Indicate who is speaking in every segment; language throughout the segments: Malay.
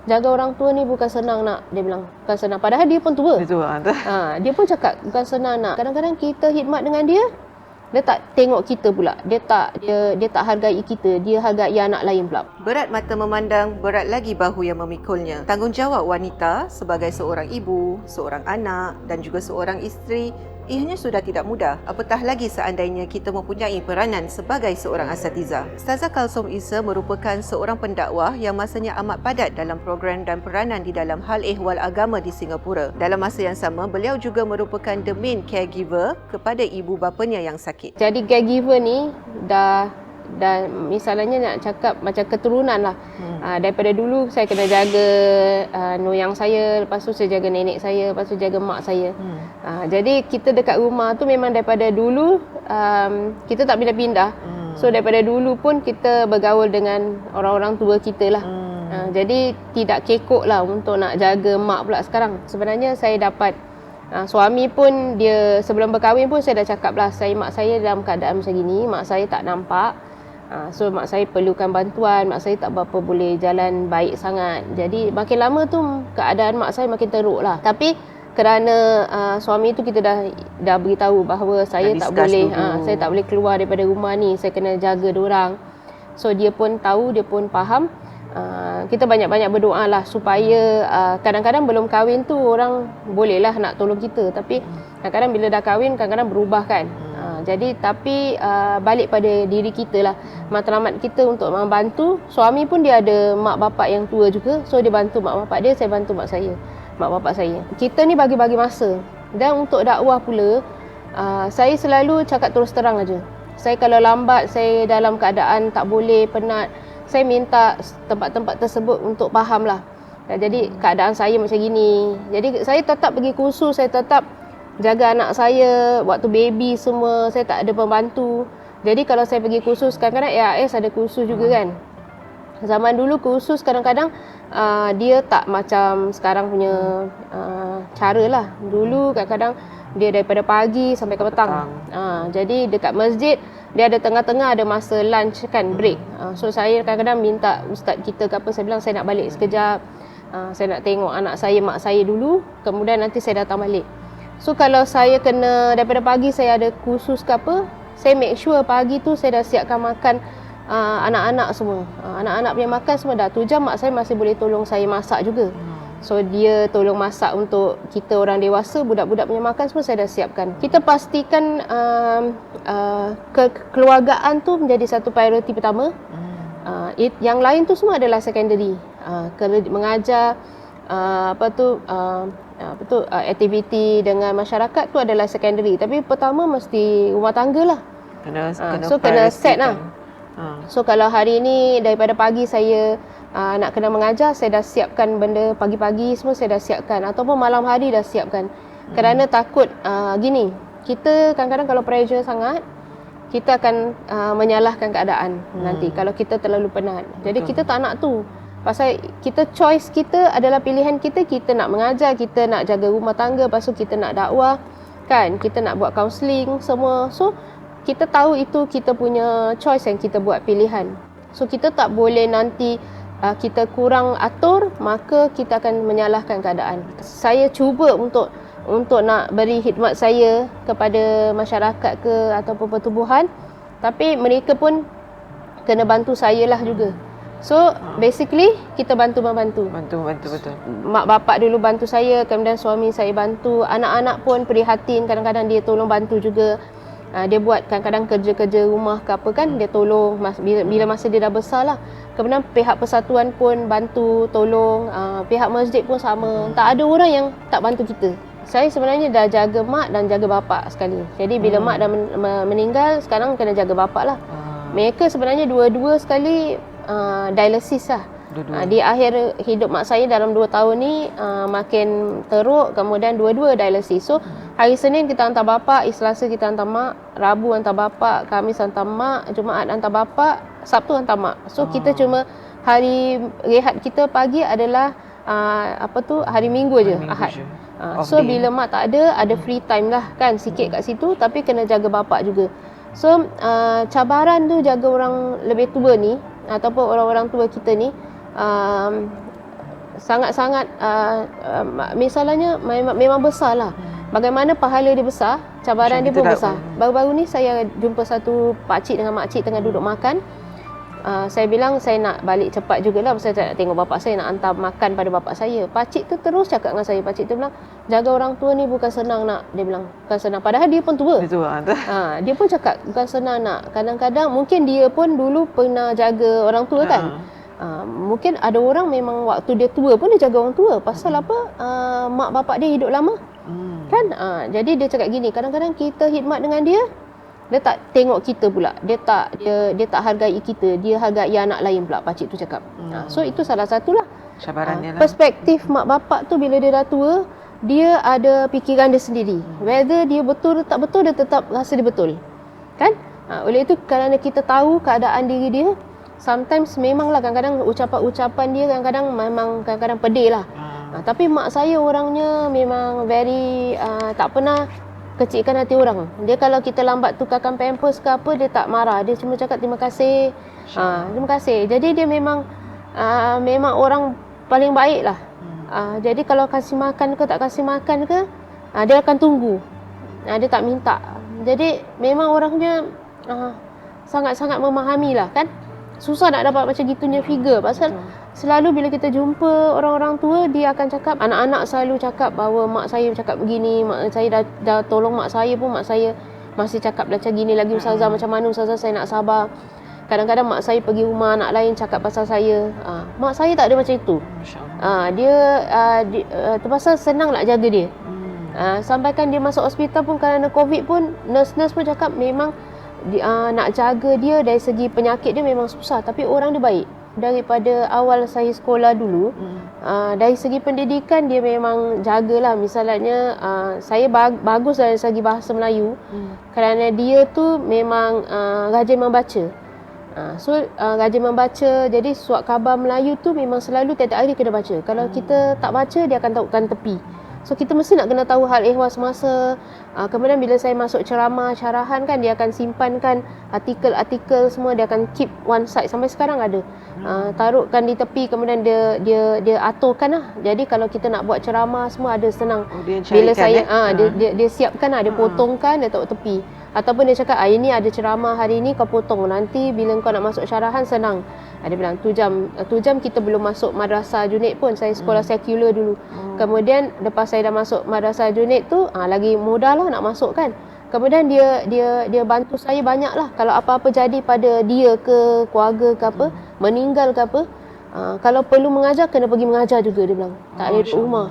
Speaker 1: jaga orang tua ni bukan senang nak, dia bilang. Bukan senang. Padahal dia pun tua.
Speaker 2: Dia tua.
Speaker 1: Dia pun cakap bukan senang nak. Kadang-kadang kita khidmat dengan dia, dia tak tengok kita pula. Dia tak hargai kita. Dia hargai anak lain pula.
Speaker 3: Berat mata memandang, berat lagi bahu yang memikulnya. Tanggungjawab wanita sebagai seorang ibu, seorang anak dan juga seorang isteri ianya sudah tidak mudah. Apatah lagi seandainya kita mempunyai peranan sebagai seorang asatiza. Ustazah Kalsom Isa merupakan seorang pendakwah yang masanya amat padat dalam program dan peranan di dalam hal ehwal agama di Singapura. Dalam masa yang sama, beliau juga merupakan the main caregiver kepada ibu bapanya yang sakit.
Speaker 1: Jadi caregiver ni dah misalnya nak cakap macam keturunan lah. Daripada dulu saya kena jaga noyang saya, lepas tu saya jaga nenek saya, lepas tu jaga mak saya. Jadi kita dekat rumah tu memang daripada dulu kita tak pindah-pindah. So daripada dulu pun kita bergaul dengan orang-orang tua kita lah. Jadi tidak kekok lah untuk nak jaga mak pula sekarang. Sebenarnya saya dapat suami pun dia sebelum berkahwin pun saya dah cakap lah, mak saya dalam keadaan macam gini, mak saya tak nampak. So mak saya perlukan bantuan, mak saya tak berapa boleh jalan baik sangat. Jadi makin lama tu keadaan mak saya makin teruk lah. Tapi kerana suami tu kita dah beritahu bahawa saya tak boleh saya tak boleh keluar daripada rumah ni, saya kena jaga diorang. So dia pun tahu, dia pun faham. Kita banyak-banyak berdoa lah supaya kadang-kadang belum kahwin tu orang bolehlah nak tolong kita, tapi kadang-kadang bila dah kahwin kadang-kadang berubah kan. Jadi tapi balik pada diri kita lah, matlamat kita untuk membantu. Suami pun dia ada mak bapak yang tua juga, so dia bantu mak bapak dia, saya bantu mak bapak saya. Kita ni bagi-bagi masa. Dan untuk dakwah pula, saya selalu cakap terus terang aja. Saya kalau lambat, saya dalam keadaan tak boleh, penat, saya minta tempat-tempat tersebut untuk faham lah. Jadi keadaan saya macam gini. Jadi saya tetap pergi kursus, saya tetap jaga anak saya, waktu baby semua, saya tak ada pembantu. Jadi kalau saya pergi kursus, kadang-kadang AIS ada kursus juga kan. Zaman dulu kursus kadang-kadang dia tak macam sekarang punya cara lah. Dulu kadang-kadang dia daripada pagi sampai ke petang. Jadi dekat masjid dia ada tengah-tengah ada masa lunch kan, break. So saya kadang-kadang minta ustaz kita ke apa, saya bilang saya nak balik sekejap. Saya nak tengok anak saya, mak saya dulu, kemudian nanti saya datang balik. So kalau saya kena daripada pagi saya ada kursus ke apa, saya make sure pagi tu saya dah siapkan makan anak-anak semua. Anak-anak punya makan semua dah. 7 jam mak saya masih boleh tolong saya masak juga. So dia tolong masak untuk kita orang dewasa, budak-budak punya makan semua saya dah siapkan. Kita pastikan kekeluargaan tu menjadi satu prioriti pertama. Yang lain tu semua adalah secondary. Mengajar aktiviti dengan masyarakat tu adalah secondary. Tapi pertama mesti rumah tangga lah. Kena set lah. So kalau hari ni daripada pagi saya nak kena mengajar, saya dah siapkan benda pagi-pagi semua, saya dah siapkan. Ataupun malam hari dah siapkan. Kerana takut gini, kita kadang-kadang kalau pressure sangat, kita akan menyalahkan keadaan nanti kalau kita terlalu penat. Jadi kita tak nak tu. Pasal kita choice kita adalah pilihan kita. Kita nak mengajar, kita nak jaga rumah tangga, lepas tu kita nak dakwah kan, kita nak buat counselling semua. So kita tahu itu kita punya choice yang kita buat pilihan. So kita tak boleh nanti kita kurang atur, maka kita akan menyalahkan keadaan. Saya cuba untuk nak beri khidmat saya kepada masyarakat ke ataupun pertubuhan, tapi mereka pun kena bantu saya lah juga. So basically kita bantu-membantu.
Speaker 2: Bantu betul.
Speaker 1: Mak bapak dulu bantu saya, kemudian suami saya bantu. Anak-anak pun prihatin, kadang-kadang dia tolong bantu juga. Dia buat kadang-kadang kerja-kerja rumah ke apa kan, dia tolong bila masa dia dah besar lah. Kemudian pihak persatuan pun bantu, tolong. Pihak masjid pun sama. Tak ada orang yang tak bantu kita. Saya sebenarnya dah jaga mak dan jaga bapak sekali. Jadi bila mak dah meninggal, sekarang kena jaga bapak lah. Mereka sebenarnya dua-dua sekali dialisis lah. Di akhir hidup mak saya dalam 2 tahun ni makin teruk, kemudian dua-dua dialisis. So hari Senin kita hantar bapak, Selasa kita hantar mak, Rabu hantar bapak, Khamis hantar mak, Jumaat hantar bapak, Sabtu hantar mak. So kita cuma hari rehat kita pagi adalah hari Minggu je, Ahad. So bila mak tak ada free time lah kan, sikit kat situ, tapi kena jaga bapak juga. So cabaran tu jaga orang lebih tua ni ataupun orang-orang tua kita ni, sangat-sangat misalnya memang besar lah. Bagaimana pahala dia besar, cabaran dia pun besar. Baru-baru ni saya jumpa satu pakcik dengan makcik tengah duduk makan. Saya bilang saya nak balik cepat jugalah, pasal saya nak tengok bapak saya, nak hantar makan pada bapak saya. Pakcik tu terus cakap dengan saya, pakcik tu bilang, jaga orang tua ni bukan senang nak. Dia bilang, bukan senang. Padahal dia pun tua. Dia pun cakap, bukan senang nak. Kadang-kadang mungkin dia pun dulu pernah jaga orang tua kan. Mungkin ada orang memang waktu dia tua pun dia jaga orang tua. Pasal apa? Mak bapak dia hidup lama. Kan? Jadi dia cakap gini, kadang-kadang kita khidmat dengan dia, dia tak tengok kita pula. Dia tak hargai kita, dia hargai anak lain pula, pakcik tu cakap. So itu salah satulah
Speaker 3: cabarannya lah.
Speaker 1: Perspektif mak bapak tu bila dia dah tua, dia ada fikiran dia sendiri. Whether dia betul atau tak betul, dia tetap rasa dia betul. Kan? Oleh itu kerana kita tahu keadaan diri dia, sometimes memanglah kadang-kadang ucapan-ucapan dia kadang-kadang pedih lah. Tapi mak saya orangnya memang very tak pernah kecilkan hati orang. Dia kalau kita lambat tukarkan pampers ke apa, dia tak marah. Dia cuma cakap terima kasih. Terima kasih. Jadi dia memang orang paling baik lah. Jadi kalau kasih makan ke tak kasih makan ke, dia akan tunggu. Dia tak minta. Jadi memang orangnya sangat-sangat memahami lah kan. Susah nak dapat macam gitunya figure. Pasal selalu bila kita jumpa orang-orang tua, dia akan cakap, anak-anak selalu cakap bahawa mak saya cakap begini, mak saya dah tolong mak saya pun, mak saya masih cakap macam gini lagi, ustazah macam mana ustazah, saya nak sabar. Kadang-kadang mak saya pergi rumah anak lain cakap pasal saya. Mak saya tak ada macam itu. Dia terpaksa senang nak jaga dia. Sampaikan dia masuk hospital pun kerana COVID pun, nurse-nurse pun cakap memang nak jaga dia dari segi penyakit dia memang susah. Tapi orang dia baik. Daripada awal saya sekolah dulu, dari segi pendidikan dia memang jagalah. Misalnya saya bagus dari segi bahasa Melayu, kerana dia tu memang rajin membaca. Rajin membaca, jadi surat khabar Melayu tu memang selalu tiap-tiap hari kena baca. Kalau kita tak baca, dia akan tahukan tepi. So kita mesti nak kena tahu hal ehwal semasa. Kemudian bila saya masuk ceramah, syarahan kan, dia akan simpankan artikel-artikel semua, dia akan keep one side. Sampai sekarang ada. Taruhkan di tepi, kemudian dia aturkan lah. Jadi kalau kita nak buat ceramah semua ada senang. Bila saya dia siapkan lah, dia potongkan, dia taruh tepi. Ataupun dia cakap, ini ada ceramah hari ni, kau potong. Nanti bila kau nak masuk syarahan, senang. Dia bilang, 2 jam kita belum masuk madrasah Junaid pun. Saya sekolah sekular dulu. Kemudian lepas saya dah masuk madrasah Junaid tu, lagi mudah lah nak masuk kan. Kemudian dia bantu saya banyak lah. Kalau apa-apa jadi pada dia ke keluarga ke apa, meninggal ke apa, kalau perlu mengajar, kena pergi mengajar juga, dia bilang. Tak ada duduk rumah.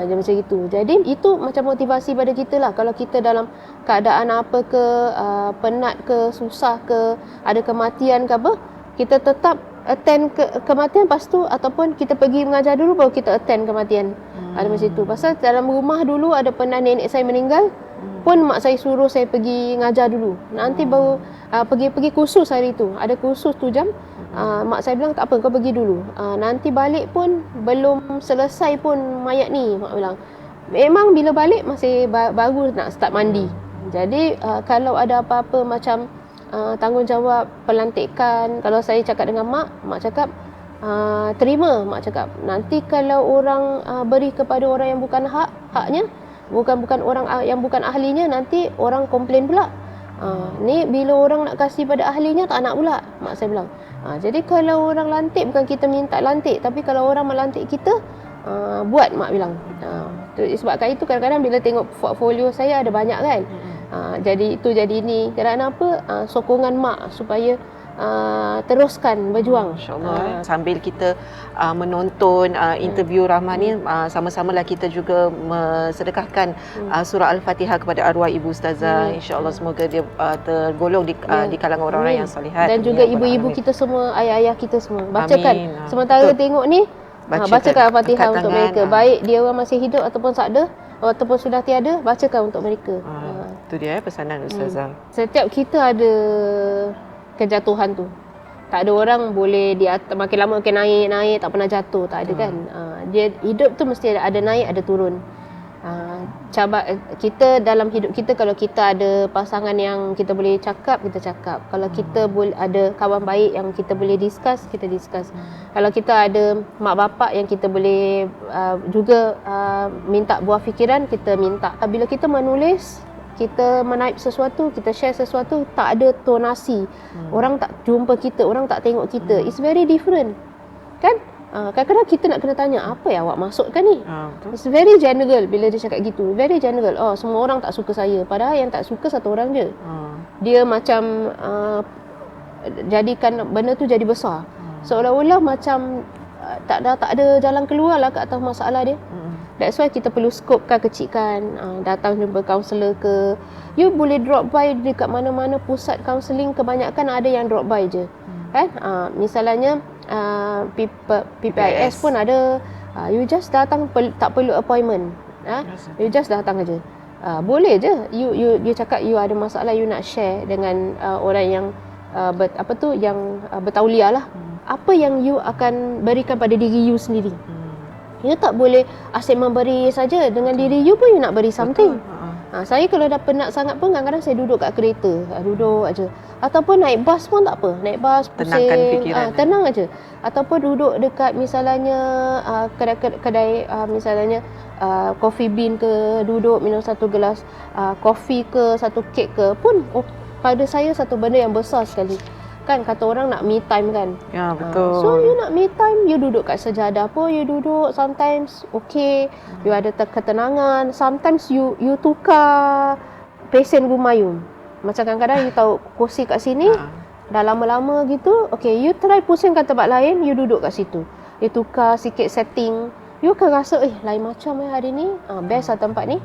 Speaker 1: Dia macam itu. Jadi itu macam motivasi pada kita lah. Kalau kita dalam keadaan apa ke, penat ke, susah ke, ada kematian ke apa, kita tetap attend kematian lepas tu, ataupun kita pergi mengajar dulu baru kita attend kematian. Ada macam itu. Pasal dalam rumah dulu ada pernah nenek saya meninggal, pun mak saya suruh saya pergi ngajar dulu. Nanti baru pergi kursus hari tu. Ada kursus 2 jam. Mak saya bilang, tak apa, kau pergi dulu. Nanti balik pun belum selesai pun mayat ni, mak bilang. Memang bila balik masih baru nak start mandi. Jadi kalau ada apa-apa macam tanggungjawab pelantikan, kalau saya cakap dengan mak cakap terima. Mak cakap, nanti kalau orang beri kepada orang yang bukan haknya, bukan orang yang bukan ahlinya, nanti orang komplain pula. Ni bila orang nak kasih pada ahlinya, tak nak pula, mak saya bilang. Jadi kalau orang lantik, bukan kita minta lantik, tapi kalau orang melantik kita, buat, mak bilang. Sebabkan itu kadang-kadang bila tengok portfolio saya ada banyak kan. Jadi itu jadi ini. Kerana apa? Sokongan mak supaya teruskan berjuang.
Speaker 3: InsyaAllah. Sambil kita menonton interview Rahmah ni, sama-samalah kita juga sedekahkan surah Al-Fatihah kepada arwah ibu ustazah. InsyaAllah semoga dia tergolong di kalangan orang-orang yang salihat.
Speaker 1: Dan juga ibu-ibu kita semua, ayah-ayah kita semua. Bacakan. Sementara tengok ni, bacakan Al-Fatihah untuk mereka. Baik dia orang masih hidup ataupun sakda, ataupun sudah tiada, bacakan untuk mereka.
Speaker 3: Itu dia pesanan ustazah.
Speaker 1: Setiap kita ada kejatuhan tu. Tak ada orang boleh makin lama makin naik, tak pernah jatuh, tak ada kan. Dia hidup tu mesti ada naik, ada turun. kita dalam hidup kita, kalau kita ada pasangan yang kita boleh cakap, kita cakap. Kalau kita ada kawan baik yang kita boleh discuss, kita discuss. Kalau kita ada mak bapak yang kita boleh juga minta buah fikiran, kita minta. Bila kita menulis, kita menaip sesuatu, kita share sesuatu, tak ada tonasi. Orang tak jumpa kita, orang tak tengok kita. It's very different. Kan? Kadang-kadang kita nak kena tanya, apa yang awak maksudkan ni? It's very general bila dia cakap gitu. Very general. Semua orang tak suka saya. Padahal yang tak suka satu orang je. Dia macam jadikan benda tu jadi besar. Seolah-olah macam tak ada jalan keluar lah ke atas masalah dia. That's why kita perlu scopekan, kecilkan. Datang jumpa kaunselor ke. You boleh drop by dekat mana-mana pusat kaunseling. Kebanyakan ada yang drop by je. Kan? Misalnya PPIS pun ada. You just datang, tak perlu appointment. You just datang aja. Boleh je. You cakap you ada masalah, you nak share dengan orang yang yang bertauliah lah. Apa yang you akan berikan pada diri you sendiri. You tak boleh asyik memberi saja. Dengan diri you pun you nak beri something. Saya kalau dah penat sangat pun kadang-kadang saya duduk kat kereta, duduk aja. Ataupun naik bas pun tak apa. Naik bas pusing,
Speaker 3: tenangkan fikiran.
Speaker 1: Tenang aja. Ataupun duduk dekat misalnya kedai misalnya coffee bean ke, duduk minum satu gelas kopi ke, satu kek ke pun pada saya satu benda yang besar sekali. Kan kata orang nak me time kan.
Speaker 3: Ya, betul.
Speaker 1: So you nak me time, you duduk kat sejadah pun, you duduk sometimes okay, you ada ketenangan, sometimes you tukar pesen gumayum. Macam kadang-kadang you tahu kursi kat sini, dah lama-lama gitu, okay, you try pusingkan tempat lain, you duduk kat situ. You tukar sikit setting, you akan rasa lain macam hari ni, best lah tempat ni.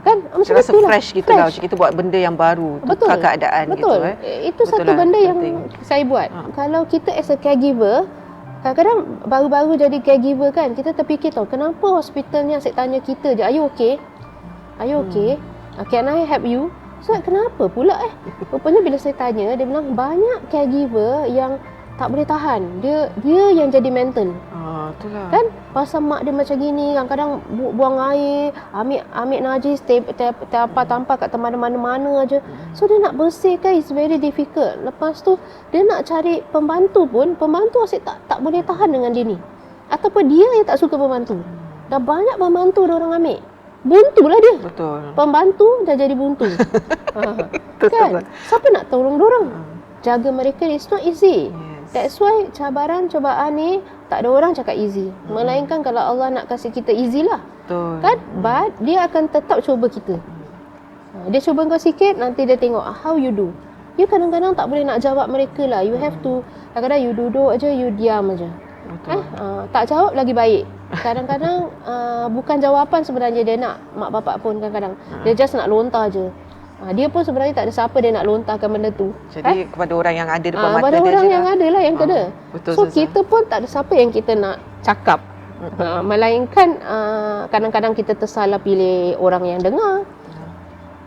Speaker 1: Kan macam
Speaker 3: rasa
Speaker 1: itulah.
Speaker 3: fresh gitu lah. Macam kita buat benda yang baru, tukar keadaan
Speaker 1: betul.
Speaker 3: gitu.
Speaker 1: Itu
Speaker 3: betul
Speaker 1: satu
Speaker 3: lah,
Speaker 1: benda yang
Speaker 3: penting.
Speaker 1: saya buat. Kalau kita as a caregiver, kadang-kadang baru-baru jadi caregiver kan, kita terfikir tau, kenapa hospital ni asyik tanya kita je, are you okay? Are you okay? Can I help you? So kenapa pula rupanya bila saya tanya, dia bilang banyak caregiver yang tak boleh tahan. Dia yang jadi mental.
Speaker 3: Itulah.
Speaker 1: Kan pasal mak dia macam gini, kadang-kadang buang air, ambil najis, tampar kat mana-mana aja. So dia nak bersihkan is very difficult. Lepas tu dia nak cari pembantu pun, pembantu asyik tak boleh tahan dengan dia ni. Ataupun dia yang tak suka pembantu. Dah banyak pembantu dia orang ambil. Buntulah dia.
Speaker 3: Betul.
Speaker 1: Pembantu dah jadi buntu. Kan? Siapa nak tolong dia orang? Jaga mereka it's not easy. That's why cabaran, cobaan ni tak ada orang cakap easy. Melainkan kalau Allah nak kasih kita easy lah.
Speaker 3: Betul.
Speaker 1: Kan? But dia akan tetap cuba kita. Dia cuba kau sikit, nanti dia tengok how you do. You kadang-kadang tak boleh nak jawab mereka lah. You have to, kadang-kadang you duduk aja, you diam aja. Tak jawab lagi baik. Kadang-kadang bukan jawapan sebenarnya dia nak, mak bapak pun kadang-kadang. Dia just nak lontar je. Dia pun sebenarnya tak ada siapa dia nak lontarkan benda tu.
Speaker 3: Jadi kepada orang yang ada depan mata
Speaker 1: pada
Speaker 3: dia
Speaker 1: orang
Speaker 3: je
Speaker 1: yang
Speaker 3: lah.
Speaker 1: ada lah yang kena.
Speaker 3: Betul,
Speaker 1: So kita pun tak ada siapa yang kita nak cakap. Melainkan kadang-kadang kita tersalah pilih orang yang dengar.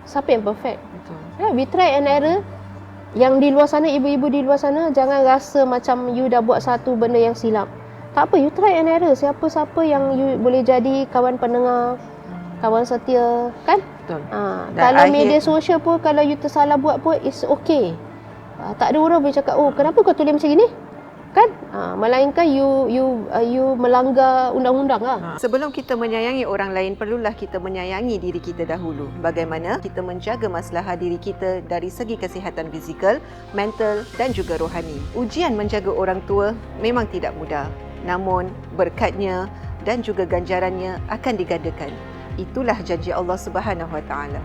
Speaker 1: Siapa yang perfect?
Speaker 3: Betul.
Speaker 1: We try and error. Yang di luar sana, ibu-ibu di luar sana, jangan rasa macam you dah buat satu benda yang silap. Tak apa, you try and error. Siapa-siapa yang you boleh jadi kawan pendengar, kawan setia, kan?
Speaker 3: Betul.
Speaker 1: Kalau media sosial pun, kalau you tersalah buat pun, it's okay. Tak ada orang boleh cakap, kenapa kau tulis macam gini? Kan? Melainkan you melanggar undang-undang lah.
Speaker 3: Sebelum kita menyayangi orang lain, perlulah kita menyayangi diri kita dahulu. Bagaimana kita menjaga masalah diri kita dari segi kesihatan fizikal, mental dan juga rohani. Ujian menjaga orang tua memang tidak mudah. Namun berkatnya dan juga ganjarannya akan digandakan. Itulah janji Allah Subhanahu Wa Taala.